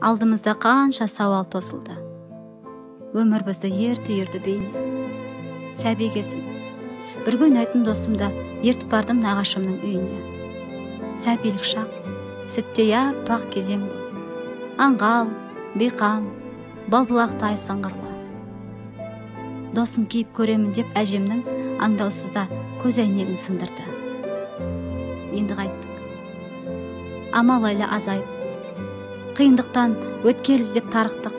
Алдымызда қанша сауал тосылды. Өмір бізді ерті бейне. Сәби кезім. Бір күн айтын досымда ертіп бардым нағашымның үйіне. Сәбилік шақ, сүттей аппақ кезең бұл. Аңғал, бейқам, балбұлақтай сыңғырлы. Досым киіп көремін деп әжемнің аңдаусызда көз әйнегін сындырды. Енді қайттық. Амал айлы азайып, қиындықтан өткел іздеп тарықтық.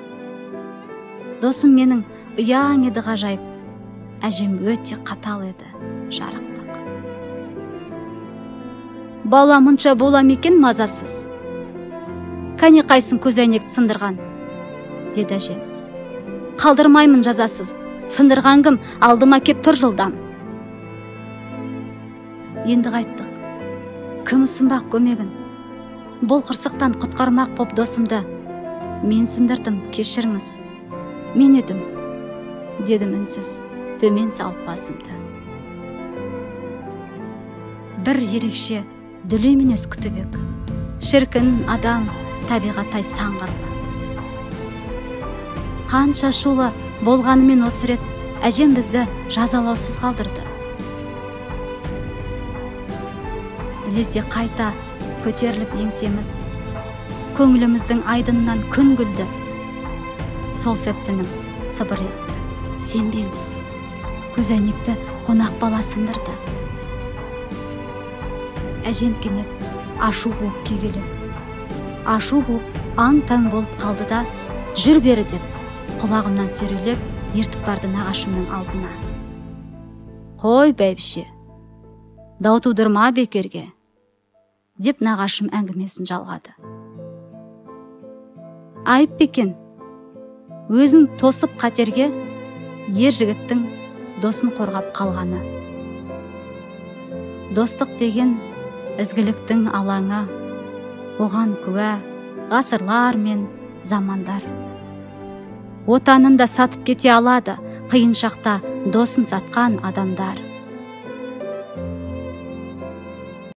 Досым менің ұяң еді ғажайып, әжем өте қатал еді, жарықтық. Бала мұнша бола мекен мазасыз. Кәне қайсын көз әйнекті сындырған, деді әжеміз. Қалдырмаймын жазасыз, сындырған кім, алдыма кеп тұр жылдам. Енді қайттық. Кім ұсынбақ көмегін? Бұл қырсықтан құтқармақ боп досымды. Мен сындырдым, кешіріңіз. Мен едім, дедім үнсіз, төмен салып басымды. Бір ерекше дүлеймен өз күтіп ек. Шіркін адам табиғаттай саңғырлы. Қанша шулы болғанымен осы рет әжем бізді жазалаусыз қалдырды. Лезде қайта көтеріліп еңсеміз, көңіліміздің айдынынан күн күлді. Сол сәттінің сыбыр етті. Сенбеңіз, көз әйнекті қонақ бала сындырды. Әжем кенет ашу болып күйгелеп, ашу болып аң-таң болып қалды да, жүр бері деп, құлағымнан сүйрелеп, ертіп барды нағашымның алдына. Қой бәйбіше, дау тудырма бекерге, деп нағашым әңгімесін жалғады. Айып бекен, өзін тосып қатерге, ер жігіттің досын қорғап қалғаны. Достық деген ізгіліктің алаңы, оған куә ғасырлар мен замандар. Отанын да сатып кете алады, қиын шақта досын сатқан адамдар.